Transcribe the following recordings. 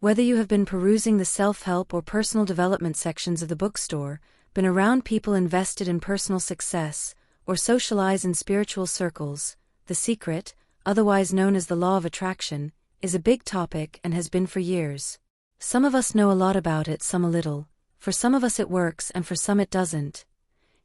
Whether you have been perusing the self-help or personal development sections of the bookstore, been around people invested in personal success, or socialize in spiritual circles, the secret, otherwise known as the law of attraction, is a big topic and has been for years. Some of us know a lot about it, some a little. For some of us it works and for some it doesn't.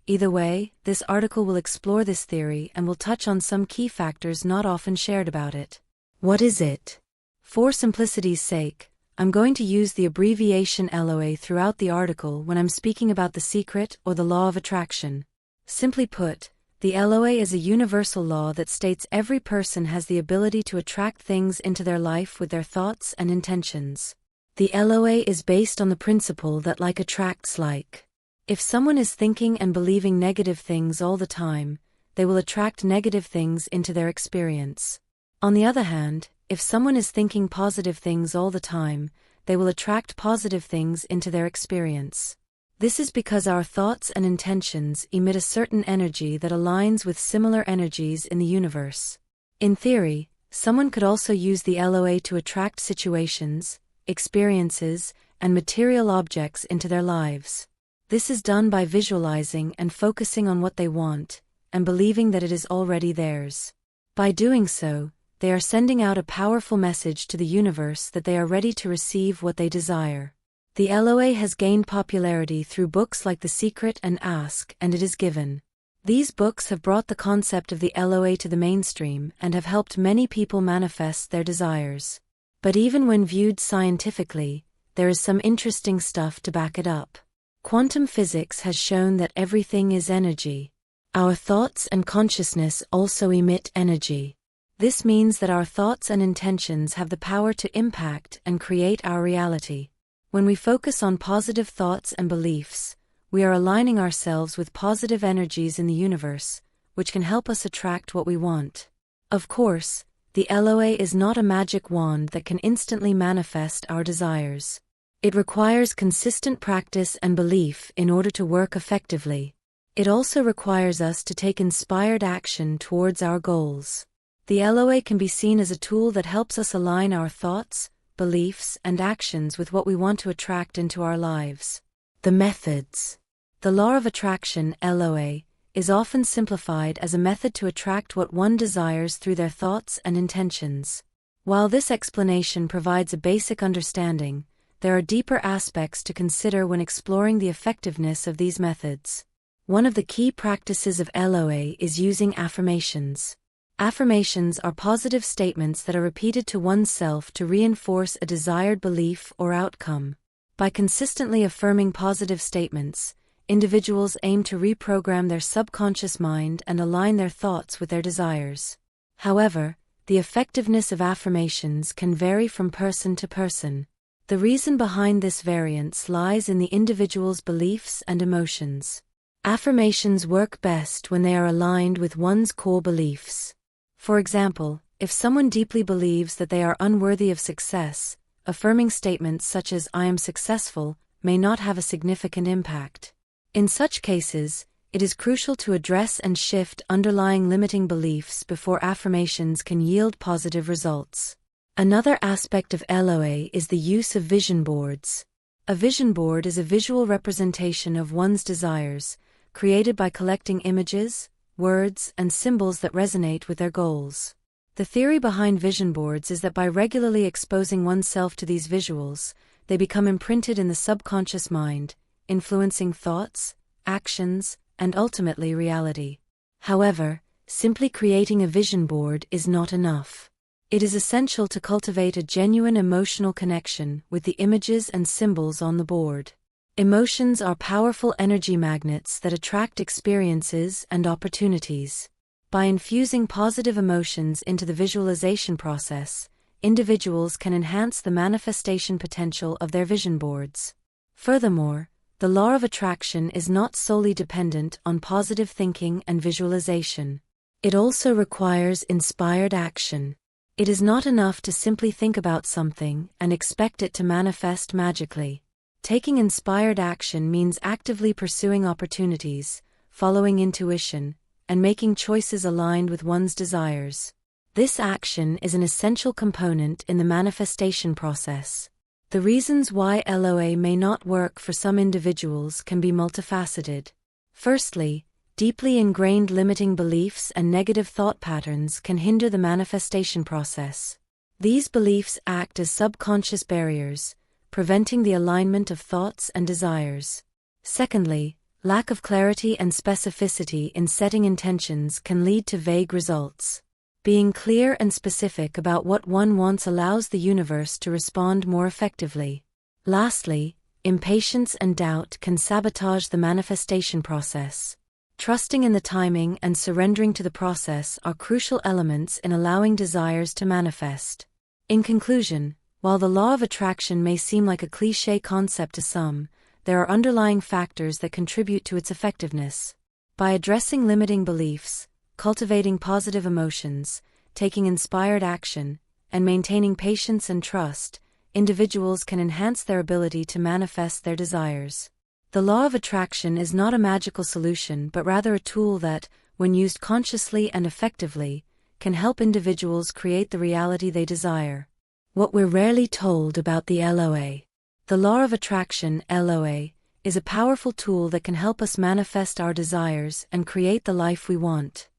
Either way, this article will explore this theory and will touch on some key factors not often shared about it. What is it? For simplicity's sake, I'm going to use the abbreviation LOA throughout the article when I'm speaking about the secret or the law of attraction. Simply put, the LOA is a universal law that states every person has the ability to attract things into their life with their thoughts and intentions. The LOA is based on the principle that like attracts like. If someone is thinking and believing negative things all the time, they will attract negative things into their experience. On the other hand, if someone is thinking positive things all the time, they will attract positive things into their experience. This is because our thoughts and intentions emit a certain energy that aligns with similar energies in the universe. In theory, someone could also use the LOA to attract situations, experiences, and material objects into their lives. This is done by visualizing and focusing on what they want, and believing that it is already theirs. By doing so, they are sending out a powerful message to the universe that they are ready to receive what they desire. The LOA has gained popularity through books like The Secret and Ask and It Is Given. These books have brought the concept of the LOA to the mainstream and have helped many people manifest their desires. But even when viewed scientifically, there is some interesting stuff to back it up. Quantum physics has shown that everything is energy. Our thoughts and consciousness also emit energy. This means that our thoughts and intentions have the power to impact and create our reality. When we focus on positive thoughts and beliefs, we are aligning ourselves with positive energies in the universe, which can help us attract what we want. Of course, the LOA is not a magic wand that can instantly manifest our desires. It requires consistent practice and belief in order to work effectively. It also requires us to take inspired action towards our goals. The LOA can be seen as a tool that helps us align our thoughts, beliefs, and actions with what we want to attract into our lives. The methods. The law of attraction, LOA, is often simplified as a method to attract what one desires through their thoughts and intentions. While this explanation provides a basic understanding, there are deeper aspects to consider when exploring the effectiveness of these methods. One of the key practices of LOA is using affirmations. Affirmations are positive statements that are repeated to oneself to reinforce a desired belief or outcome. By consistently affirming positive statements, individuals aim to reprogram their subconscious mind and align their thoughts with their desires. However, the effectiveness of affirmations can vary from person to person. The reason behind this variance lies in the individual's beliefs and emotions. Affirmations work best when they are aligned with one's core beliefs. For example, if someone deeply believes that they are unworthy of success, affirming statements such as "I am successful" may not have a significant impact. In such cases, it is crucial to address and shift underlying limiting beliefs before affirmations can yield positive results. Another aspect of LOA is the use of vision boards. A vision board is a visual representation of one's desires, created by collecting images, words, and symbols that resonate with their goals. The theory behind vision boards is that by regularly exposing oneself to these visuals, they become imprinted in the subconscious mind, influencing thoughts, actions, and ultimately reality. However, simply creating a vision board is not enough. It is essential to cultivate a genuine emotional connection with the images and symbols on the board. Emotions are powerful energy magnets that attract experiences and opportunities. By infusing positive emotions into the visualization process, individuals can enhance the manifestation potential of their vision boards. Furthermore, the law of attraction is not solely dependent on positive thinking and visualization. It also requires inspired action. It is not enough to simply think about something and expect it to manifest magically. Taking inspired action means actively pursuing opportunities, following intuition, and making choices aligned with one's desires. This action is an essential component in the manifestation process. The reasons why LOA may not work for some individuals can be multifaceted. Firstly, deeply ingrained limiting beliefs and negative thought patterns can hinder the manifestation process. These beliefs act as subconscious barriers, preventing the alignment of thoughts and desires. Secondly, lack of clarity and specificity in setting intentions can lead to vague results. Being clear and specific about what one wants allows the universe to respond more effectively. Lastly, impatience and doubt can sabotage the manifestation process. Trusting in the timing and surrendering to the process are crucial elements in allowing desires to manifest. In conclusion, while the law of attraction may seem like a cliché concept to some, there are underlying factors that contribute to its effectiveness. By addressing limiting beliefs, cultivating positive emotions, taking inspired action, and maintaining patience and trust, individuals can enhance their ability to manifest their desires. The law of attraction is not a magical solution but rather a tool that, when used consciously and effectively, can help individuals create the reality they desire. What we're rarely told about the LOA. The law of attraction, LOA, is a powerful tool that can help us manifest our desires and create the life we want.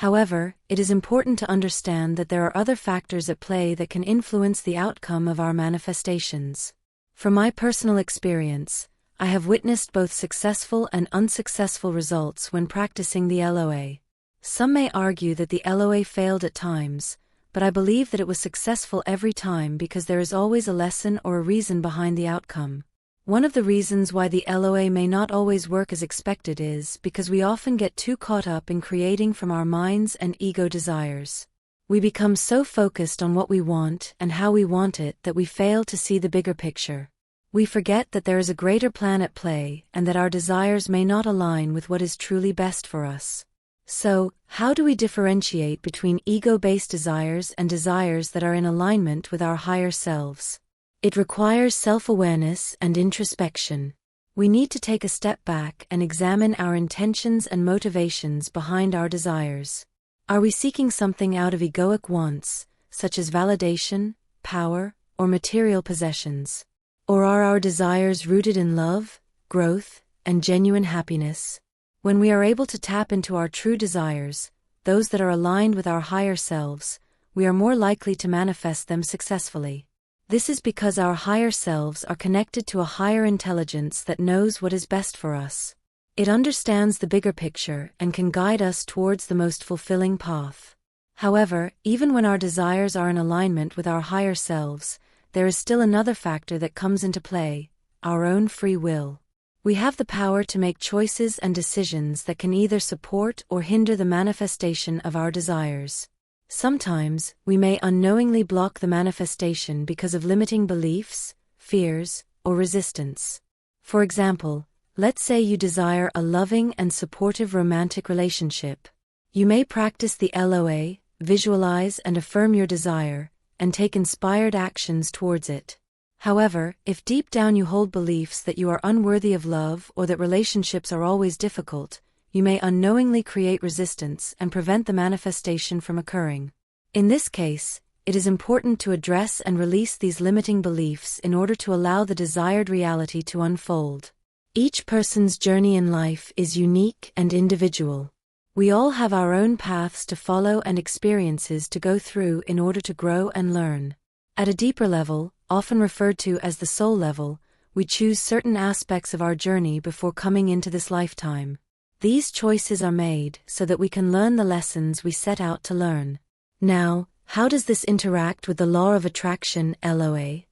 However, it is important to understand that there are other factors at play that can influence the outcome of our manifestations. From my personal experience, I have witnessed both successful and unsuccessful results when practicing the LOA. Some may argue that the LOA failed at times, but I believe that it was successful every time because there is always a lesson or a reason behind the outcome. One of the reasons why the LOA may not always work as expected is because we often get too caught up in creating from our minds and ego desires. We become so focused on what we want and how we want it that we fail to see the bigger picture. We forget that there is a greater plan at play and that our desires may not align with what is truly best for us. So, how do we differentiate between ego-based desires and desires that are in alignment with our higher selves? It requires self-awareness and introspection. We need to take a step back and examine our intentions and motivations behind our desires. Are we seeking something out of egoic wants, such as validation, power, or material possessions? Or are our desires rooted in love, growth, and genuine happiness? When we are able to tap into our true desires, those that are aligned with our higher selves, we are more likely to manifest them successfully. This is because our higher selves are connected to a higher intelligence that knows what is best for us. It understands the bigger picture and can guide us towards the most fulfilling path. However, even when our desires are in alignment with our higher selves, there is still another factor that comes into play: our own free will. We have the power to make choices and decisions that can either support or hinder the manifestation of our desires. Sometimes, we may unknowingly block the manifestation because of limiting beliefs, fears, or resistance. For example, let's say you desire a loving and supportive romantic relationship. You may practice the LOA, visualize and affirm your desire, and take inspired actions towards it. However, if deep down you hold beliefs that you are unworthy of love or that relationships are always difficult, you may unknowingly create resistance and prevent the manifestation from occurring. In this case, it is important to address and release these limiting beliefs in order to allow the desired reality to unfold. Each person's journey in life is unique and individual. We all have our own paths to follow and experiences to go through in order to grow and learn. At a deeper level, often referred to as the soul level, we choose certain aspects of our journey before coming into this lifetime. These choices are made so that we can learn the lessons we set out to learn. Now, how does this interact with the law of attraction, LOA?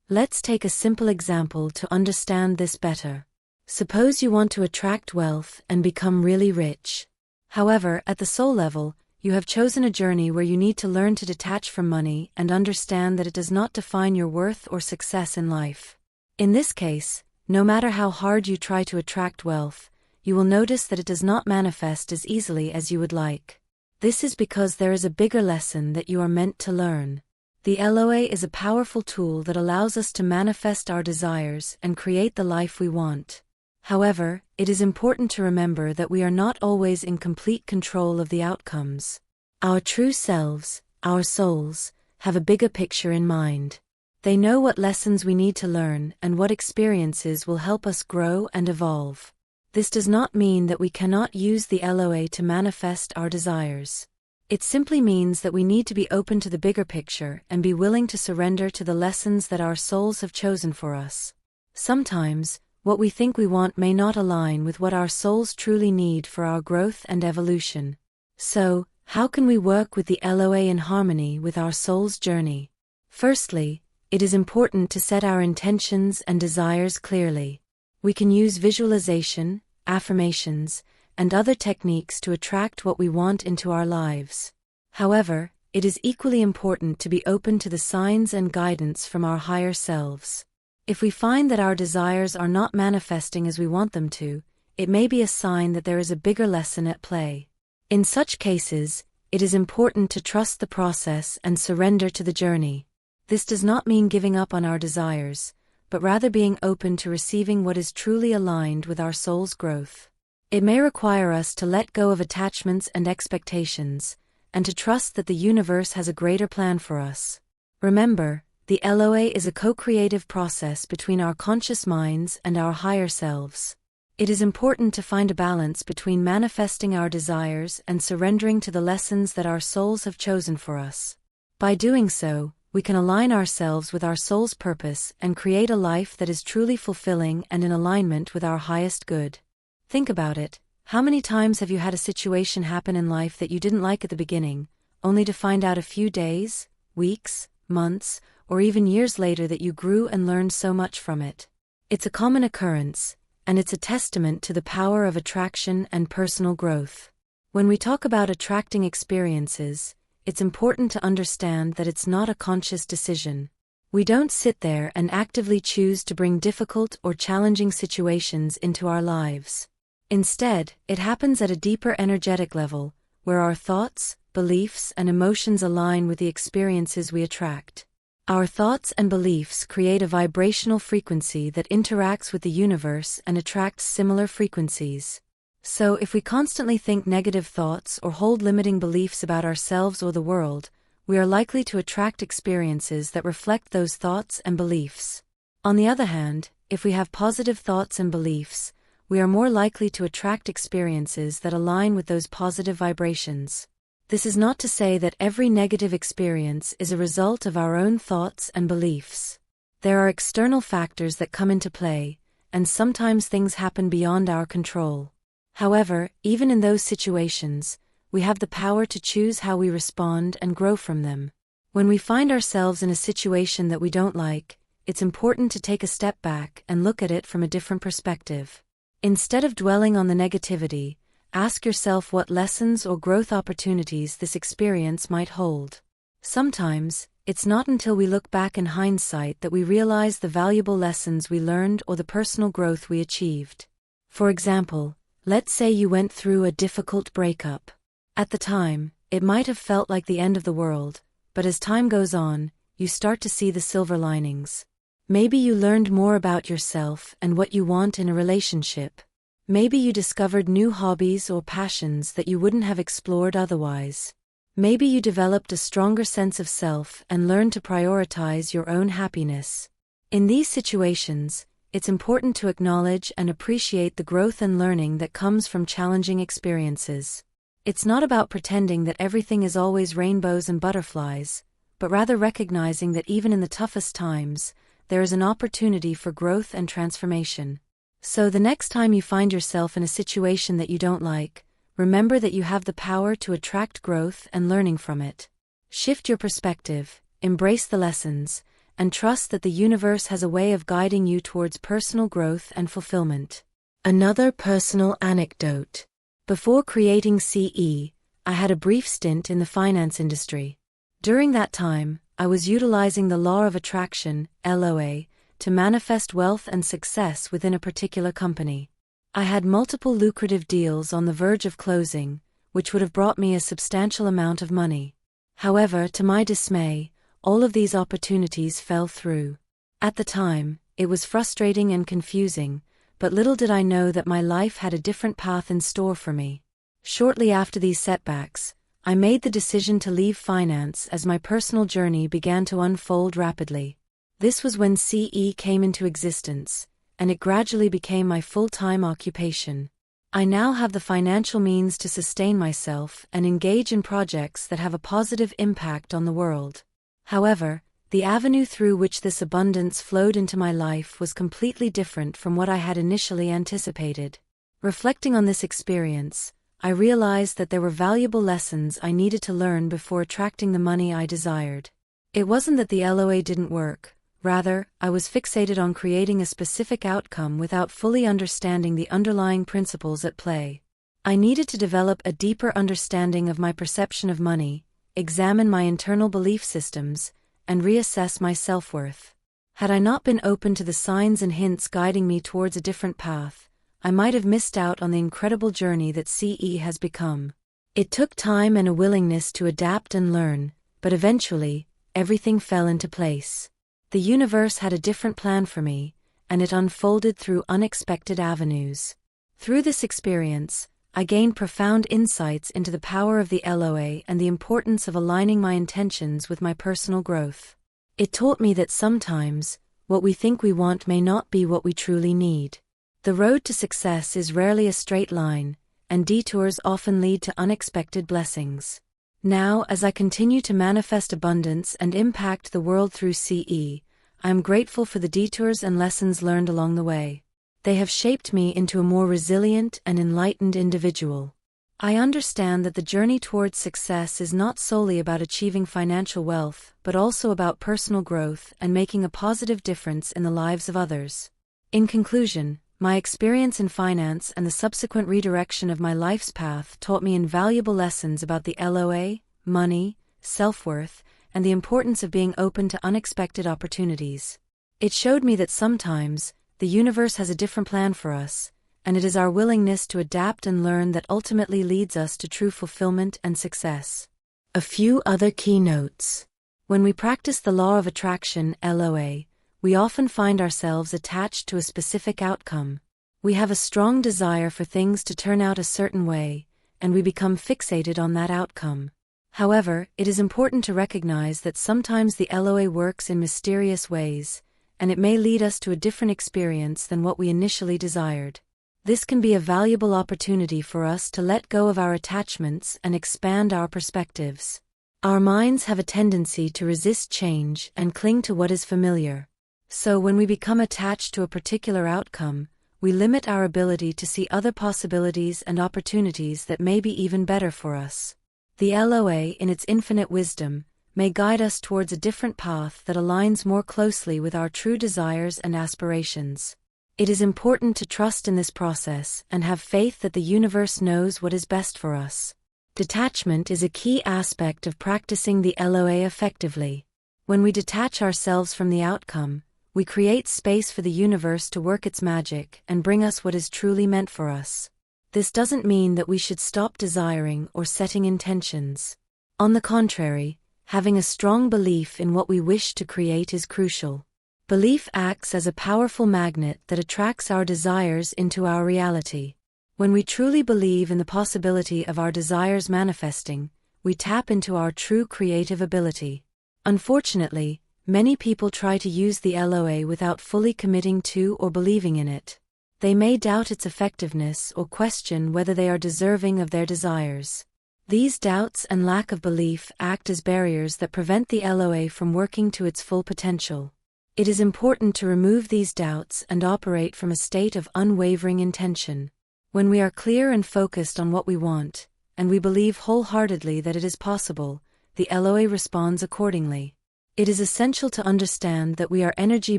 Let's take a simple example to understand this better. Suppose you want to attract wealth and become really rich. However, at the soul level, you have chosen a journey where you need to learn to detach from money and understand that it does not define your worth or success in life. In this case, no matter how hard you try to attract wealth, you will notice that it does not manifest as easily as you would like. This is because there is a bigger lesson that you are meant to learn. The LOA is a powerful tool that allows us to manifest our desires and create the life we want. However, it is important to remember that we are not always in complete control of the outcomes. Our true selves, our souls, have a bigger picture in mind. They know what lessons we need to learn and what experiences will help us grow and evolve. This does not mean that we cannot use the LOA to manifest our desires. It simply means that we need to be open to the bigger picture and be willing to surrender to the lessons that our souls have chosen for us. Sometimes, what we think we want may not align with what our souls truly need for our growth and evolution. So, how can we work with the LOA in harmony with our soul's journey? Firstly, it is important to set our intentions and desires clearly. We can use visualization, affirmations, and other techniques to attract what we want into our lives. However, it is equally important to be open to the signs and guidance from our higher selves. If we find that our desires are not manifesting as we want them to, it may be a sign that there is a bigger lesson at play. In such cases, it is important to trust the process and surrender to the journey. This does not mean giving up on our desires, but rather being open to receiving what is truly aligned with our soul's growth. It may require us to let go of attachments and expectations, and to trust that the universe has a greater plan for us. Remember, the LOA is a co-creative process between our conscious minds and our higher selves. It is important to find a balance between manifesting our desires and surrendering to the lessons that our souls have chosen for us. By doing so, we can align ourselves with our soul's purpose and create a life that is truly fulfilling and in alignment with our highest good. Think about it. How many times have you had a situation happen in life that you didn't like at the beginning, only to find out a few days, weeks, months, or even years later that you grew and learned so much from it? It's a common occurrence, and it's a testament to the power of attraction and personal growth. When we talk about attracting experiences, it's important to understand that it's not a conscious decision. We don't sit there and actively choose to bring difficult or challenging situations into our lives. Instead, it happens at a deeper energetic level, where our thoughts, beliefs, and emotions align with the experiences we attract. Our thoughts and beliefs create a vibrational frequency that interacts with the universe and attracts similar frequencies. So, if we constantly think negative thoughts or hold limiting beliefs about ourselves or the world, we are likely to attract experiences that reflect those thoughts and beliefs. On the other hand, if we have positive thoughts and beliefs, we are more likely to attract experiences that align with those positive vibrations. This is not to say that every negative experience is a result of our own thoughts and beliefs. There are external factors that come into play, and sometimes things happen beyond our control. However, even in those situations, we have the power to choose how we respond and grow from them. When we find ourselves in a situation that we don't like, it's important to take a step back and look at it from a different perspective. Instead of dwelling on the negativity, ask yourself what lessons or growth opportunities this experience might hold. Sometimes, it's not until we look back in hindsight that we realize the valuable lessons we learned or the personal growth we achieved. For example, let's say you went through a difficult breakup. At the time, it might have felt like the end of the world, but as time goes on, you start to see the silver linings. Maybe you learned more about yourself and what you want in a relationship. Maybe you discovered new hobbies or passions that you wouldn't have explored otherwise. Maybe you developed a stronger sense of self and learned to prioritize your own happiness. In these situations, it's important to acknowledge and appreciate the growth and learning that comes from challenging experiences. It's not about pretending that everything is always rainbows and butterflies, but rather recognizing that even in the toughest times, there is an opportunity for growth and transformation. So the next time you find yourself in a situation that you don't like, remember that you have the power to attract growth and learning from it. Shift your perspective, embrace the lessons, and trust that the universe has a way of guiding you towards personal growth and fulfillment. Another personal anecdote. Before creating CE, I had a brief stint in the finance industry. During that time, I was utilizing the law of attraction, LOA, to manifest wealth and success within a particular company. I had multiple lucrative deals on the verge of closing, which would have brought me a substantial amount of money. However, to my dismay, all of these opportunities fell through. At the time, it was frustrating and confusing, but little did I know that my life had a different path in store for me. Shortly after these setbacks, I made the decision to leave finance as my personal journey began to unfold rapidly. This was when CE came into existence, and it gradually became my full-time occupation. I now have the financial means to sustain myself and engage in projects that have a positive impact on the world. However, the avenue through which this abundance flowed into my life was completely different from what I had initially anticipated. Reflecting on this experience, I realized that there were valuable lessons I needed to learn before attracting the money I desired. It wasn't that the LOA didn't work. Rather, I was fixated on creating a specific outcome without fully understanding the underlying principles at play. I needed to develop a deeper understanding of my perception of money, examine my internal belief systems, and reassess my self-worth. Had I not been open to the signs and hints guiding me towards a different path, I might have missed out on the incredible journey that CE has become. It took time and a willingness to adapt and learn, but eventually, everything fell into place. The universe had a different plan for me, and it unfolded through unexpected avenues. Through this experience, I gained profound insights into the power of the LOA and the importance of aligning my intentions with my personal growth. It taught me that sometimes, what we think we want may not be what we truly need. The road to success is rarely a straight line, and detours often lead to unexpected blessings. Now, as I continue to manifest abundance and impact the world through CE, I am grateful for the detours and lessons learned along the way. They have shaped me into a more resilient and enlightened individual. I understand that the journey towards success is not solely about achieving financial wealth, but also about personal growth and making a positive difference in the lives of others. In conclusion, my experience in finance and the subsequent redirection of my life's path taught me invaluable lessons about the LOA, money, self-worth, and the importance of being open to unexpected opportunities. It showed me that sometimes, the universe has a different plan for us, and it is our willingness to adapt and learn that ultimately leads us to true fulfillment and success. A few other key notes. When we practice the law of attraction, LOA, we often find ourselves attached to a specific outcome. We have a strong desire for things to turn out a certain way, and we become fixated on that outcome. However, it is important to recognize that sometimes the LOA works in mysterious ways, and it may lead us to a different experience than what we initially desired. This can be a valuable opportunity for us to let go of our attachments and expand our perspectives. Our minds have a tendency to resist change and cling to what is familiar. So when we become attached to a particular outcome, we limit our ability to see other possibilities and opportunities that may be even better for us. The LOA, in its infinite wisdom, may guide us towards a different path that aligns more closely with our true desires and aspirations. It is important to trust in this process and have faith that the universe knows what is best for us. Detachment is a key aspect of practicing the LOA effectively. When we detach ourselves from the outcome, we create space for the universe to work its magic and bring us what is truly meant for us. This doesn't mean that we should stop desiring or setting intentions. On the contrary, having a strong belief in what we wish to create is crucial. Belief acts as a powerful magnet that attracts our desires into our reality. When we truly believe in the possibility of our desires manifesting, we tap into our true creative ability. Unfortunately, many people try to use the LOA without fully committing to or believing in it. They may doubt its effectiveness or question whether they are deserving of their desires. These doubts and lack of belief act as barriers that prevent the LOA from working to its full potential. It is important to remove these doubts and operate from a state of unwavering intention. When we are clear and focused on what we want, and we believe wholeheartedly that it is possible, the LOA responds accordingly. It is essential to understand that we are energy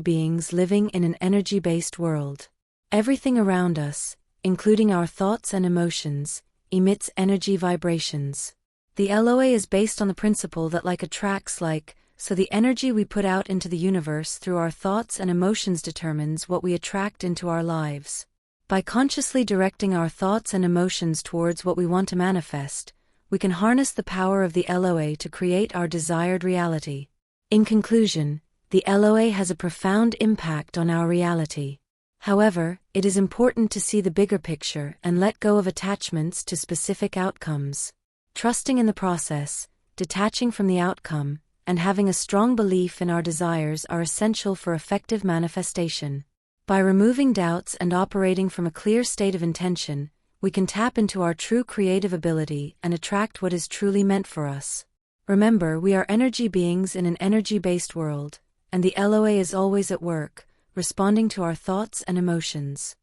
beings living in an energy-based world. Everything around us, including our thoughts and emotions, emits energy vibrations. The LOA is based on the principle that like attracts like, so the energy we put out into the universe through our thoughts and emotions determines what we attract into our lives. By consciously directing our thoughts and emotions towards what we want to manifest, we can harness the power of the LOA to create our desired reality. In conclusion, the LOA has a profound impact on our reality. However, it is important to see the bigger picture and let go of attachments to specific outcomes. Trusting in the process, detaching from the outcome, and having a strong belief in our desires are essential for effective manifestation. By removing doubts and operating from a clear state of intention, we can tap into our true creative ability and attract what is truly meant for us. Remember, we are energy beings in an energy-based world, and the LOA is always at work, responding to our thoughts and emotions.